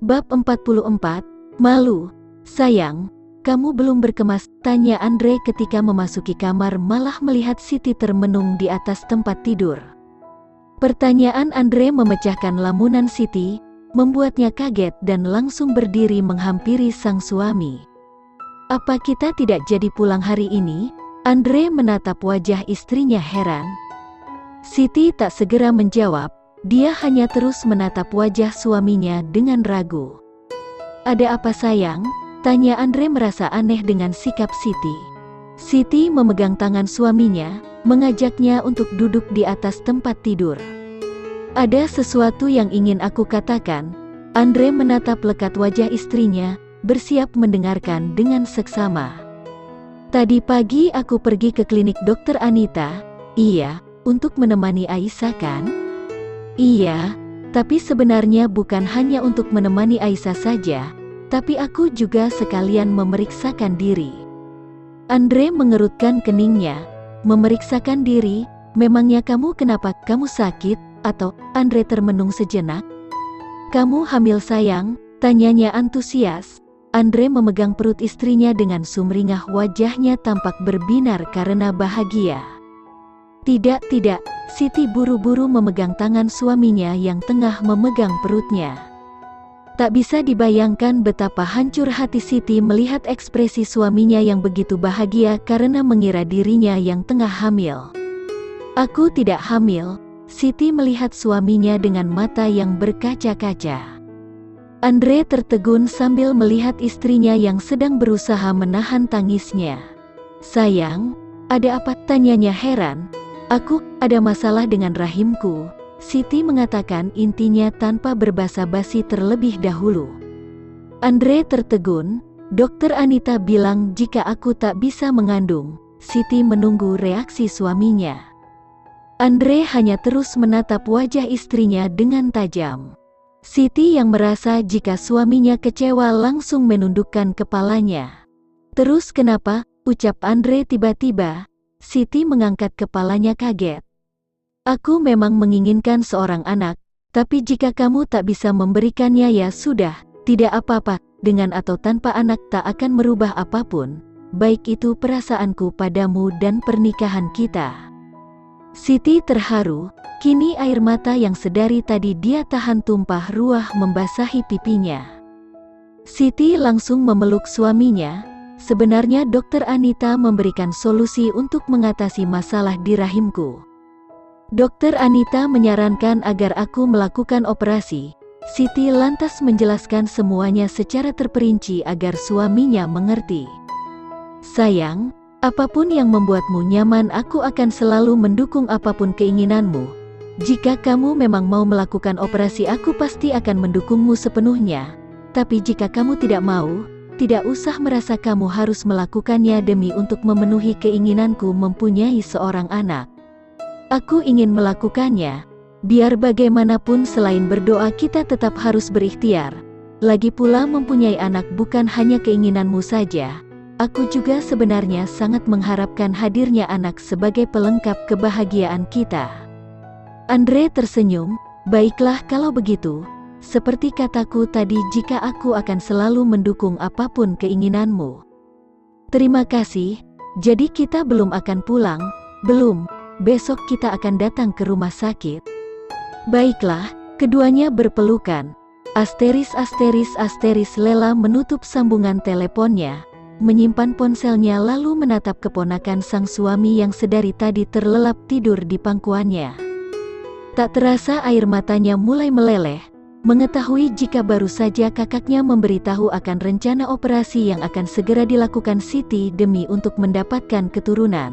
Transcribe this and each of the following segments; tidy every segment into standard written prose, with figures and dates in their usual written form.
Bab 44, Malu. Sayang, kamu belum berkemas, tanya Andre ketika memasuki kamar malah melihat Siti termenung di atas tempat tidur. Pertanyaan Andre memecahkan lamunan Siti, membuatnya kaget dan langsung berdiri menghampiri sang suami. Apa kita tidak jadi pulang hari ini? Andre menatap wajah istrinya heran. Siti tak segera menjawab, dia hanya terus menatap wajah suaminya dengan ragu. Ada apa sayang? Tanya Andre merasa aneh dengan sikap Siti. Siti memegang tangan suaminya, mengajaknya untuk duduk di atas tempat tidur. Ada sesuatu yang ingin aku katakan. Andre menatap lekat wajah istrinya, bersiap mendengarkan dengan seksama. Tadi pagi aku pergi ke klinik Dokter Anita. Iya, untuk menemani Aisyah kan? Iya, tapi sebenarnya bukan hanya untuk menemani Aisyah saja, tapi aku juga sekalian memeriksakan diri. Andre mengerutkan keningnya. Memeriksakan diri? Memangnya kamu kenapa? Kamu sakit? Atau? Andre termenung sejenak. Kamu hamil sayang? Tanyanya antusias. Andre memegang perut istrinya dengan sumringah, wajahnya tampak berbinar karena bahagia. Tidak, Siti buru-buru memegang tangan suaminya yang tengah memegang perutnya. Tak bisa dibayangkan betapa hancur hati Siti melihat ekspresi suaminya yang begitu bahagia karena mengira dirinya yang tengah hamil. Aku tidak hamil. Siti melihat suaminya dengan mata yang berkaca-kaca. Andre tertegun sambil melihat istrinya yang sedang berusaha menahan tangisnya. Sayang, ada apa? Tanyanya heran. Aku, ada masalah dengan rahimku. Siti mengatakan intinya tanpa berbasa-basi terlebih dahulu. Andre tertegun. Dokter Anita bilang jika aku tak bisa mengandung. Siti menunggu reaksi suaminya. Andre hanya terus menatap wajah istrinya dengan tajam. Siti yang merasa jika suaminya kecewa langsung menundukkan kepalanya. Terus kenapa? Ucap Andre tiba-tiba. Siti mengangkat kepalanya kaget. Aku memang menginginkan seorang anak, tapi jika kamu tak bisa memberikannya ya sudah, tidak apa-apa, dengan atau tanpa anak tak akan merubah apapun, baik itu perasaanku padamu dan pernikahan kita. Siti terharu, kini air mata yang sedari tadi dia tahan tumpah ruah membasahi pipinya. Siti langsung memeluk suaminya. Sebenarnya Dokter Anita memberikan solusi untuk mengatasi masalah di rahimku. Dokter Anita menyarankan agar aku melakukan operasi. Siti lantas menjelaskan semuanya secara terperinci agar suaminya mengerti. Sayang, apapun yang membuatmu nyaman, aku akan selalu mendukung apapun keinginanmu. Jika kamu memang mau melakukan operasi, aku pasti akan mendukungmu sepenuhnya. Tapi jika kamu tidak mau, tidak usah merasa kamu harus melakukannya demi untuk memenuhi keinginanku mempunyai seorang anak. Aku ingin melakukannya. Biar bagaimanapun selain berdoa kita tetap harus berikhtiar. Lagi pula mempunyai anak bukan hanya keinginanmu saja. Aku juga sebenarnya sangat mengharapkan hadirnya anak sebagai pelengkap kebahagiaan kita. Andre tersenyum. Baiklah kalau begitu. Seperti kataku tadi, jika aku akan selalu mendukung apapun keinginanmu. Terima kasih. Jadi kita belum akan pulang? Belum. Besok kita akan datang ke rumah sakit. Baiklah, keduanya berpelukan. Asteris. Lela menutup sambungan teleponnya, menyimpan ponselnya lalu menatap keponakan sang suami yang sedari tadi terlelap tidur di pangkuannya. Tak terasa air matanya mulai meleleh, mengetahui jika baru saja kakaknya memberitahu akan rencana operasi yang akan segera dilakukan Siti demi untuk mendapatkan keturunan.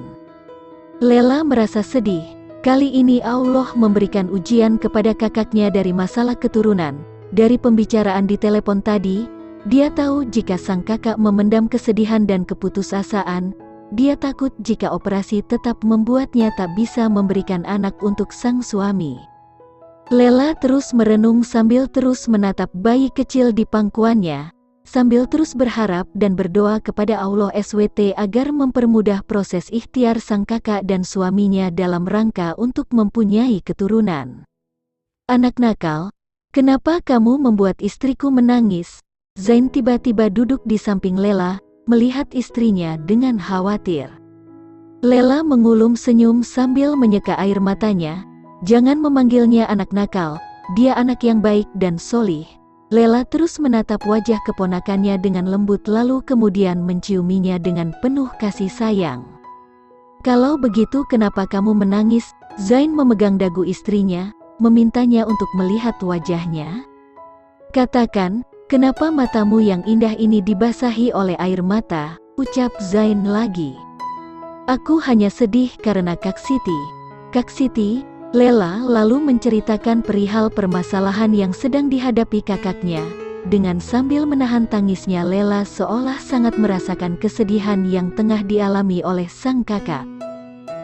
Lela merasa sedih. Kali ini Allah memberikan ujian kepada kakaknya dari masalah keturunan. Dari pembicaraan di telepon tadi, dia tahu jika sang kakak memendam kesedihan dan keputusasaan. Dia takut jika operasi tetap membuatnya tak bisa memberikan anak untuk sang suami. Lela terus merenung sambil terus menatap bayi kecil di pangkuannya, sambil terus berharap dan berdoa kepada Allah SWT agar mempermudah proses ikhtiar sang kakak dan suaminya dalam rangka untuk mempunyai keturunan. Anak nakal, Kenapa kamu membuat istriku menangis? Zain tiba-tiba duduk di samping Lela, melihat istrinya dengan khawatir. Lela mengulum senyum sambil menyeka air matanya. Jangan memanggilnya anak nakal, dia anak yang baik dan solih. Lela terus menatap wajah keponakannya dengan lembut lalu kemudian menciuminya dengan penuh kasih sayang. Kalau begitu kenapa kamu menangis? Zain memegang dagu istrinya, memintanya untuk melihat wajahnya. Katakan, kenapa matamu yang indah ini dibasahi oleh air mata, ucap Zain lagi. Aku hanya sedih karena Kak Siti. Kak Siti, Lela lalu menceritakan perihal permasalahan yang sedang dihadapi kakaknya. Dengan sambil menahan tangisnya Lela seolah sangat merasakan kesedihan yang tengah dialami oleh sang kakak.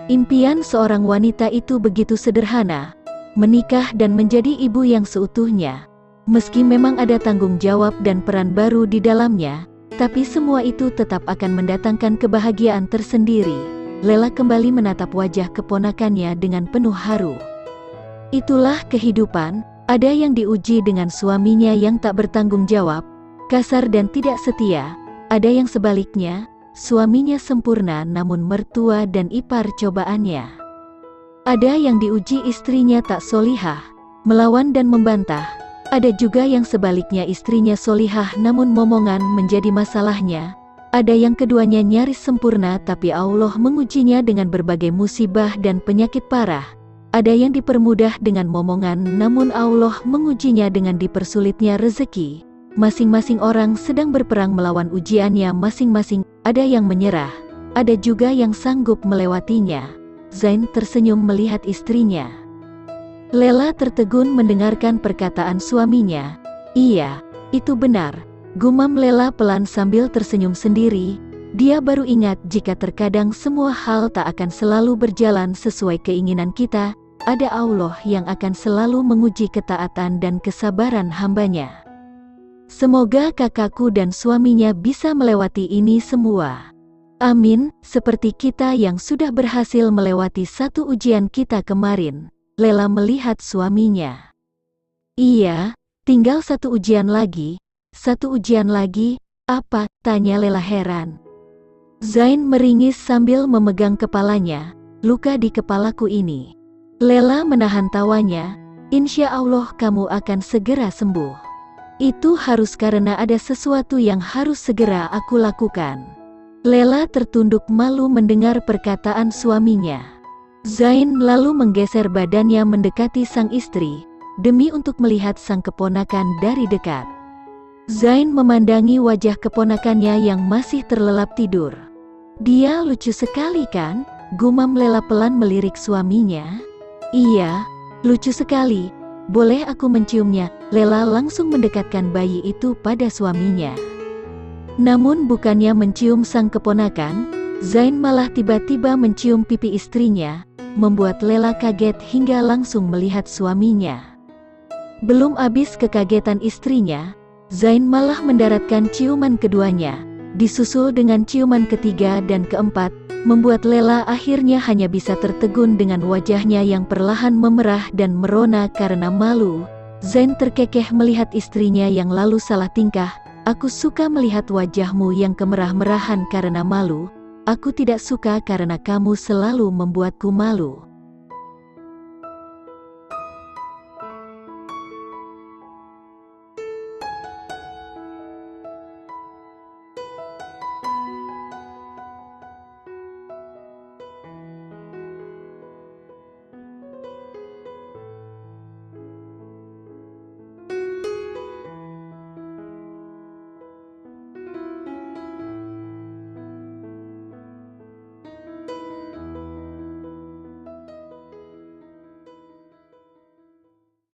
Impian seorang wanita itu begitu sederhana, menikah dan menjadi ibu yang seutuhnya. Meski memang ada tanggung jawab dan peran baru di dalamnya, tapi semua itu tetap akan mendatangkan kebahagiaan tersendiri. Lela kembali menatap wajah keponakannya dengan penuh haru. Itulah kehidupan, ada yang diuji dengan suaminya yang tak bertanggung jawab, kasar dan tidak setia, ada yang sebaliknya, suaminya sempurna namun mertua dan ipar cobaannya. Ada yang diuji istrinya tak solihah, melawan dan membantah, ada juga yang sebaliknya istrinya solihah namun momongan menjadi masalahnya. Ada yang keduanya nyaris sempurna tapi Allah mengujinya dengan berbagai musibah dan penyakit parah. Ada yang dipermudah dengan momongan namun Allah mengujinya dengan dipersulitnya rezeki. Masing-masing orang sedang berperang melawan ujiannya masing-masing. Ada yang menyerah, ada juga yang sanggup melewatinya. Zain tersenyum melihat istrinya. Lela tertegun mendengarkan perkataan suaminya. Iya, itu benar. Gumam Lela pelan sambil tersenyum sendiri. Dia baru ingat jika terkadang semua hal tak akan selalu berjalan sesuai keinginan kita. Ada Allah yang akan selalu menguji ketaatan dan kesabaran hambanya. Semoga kakakku dan suaminya bisa melewati ini semua. Amin, seperti kita yang sudah berhasil melewati satu ujian kita kemarin. Lela melihat suaminya. Iya, tinggal satu ujian lagi. Satu ujian lagi, apa? Tanya Lela heran. Zain meringis sambil memegang kepalanya. Luka di kepalaku ini. Lela menahan tawanya. Insya Allah kamu akan segera sembuh. Itu harus karena ada sesuatu yang harus segera aku lakukan. Lela tertunduk malu mendengar perkataan suaminya. Zain lalu menggeser badannya mendekati sang istri, demi untuk melihat sang keponakan dari dekat. Zain memandangi wajah keponakannya yang masih terlelap tidur. Dia lucu sekali kan? Gumam Lela pelan melirik suaminya. Iya, lucu sekali. Boleh aku menciumnya? Lela langsung mendekatkan bayi itu pada suaminya. Namun bukannya mencium sang keponakan, Zain malah tiba-tiba mencium pipi istrinya, membuat Lela kaget hingga langsung melihat suaminya. Belum habis kekagetan istrinya, Zain malah mendaratkan ciuman keduanya, disusul dengan ciuman ketiga dan keempat, membuat Lela akhirnya hanya bisa tertegun dengan wajahnya yang perlahan memerah dan merona karena malu. Zain terkekeh melihat istrinya yang lalu salah tingkah. Aku suka melihat wajahmu yang kemerah-merahan karena malu. Aku tidak suka karena kamu selalu membuatku malu.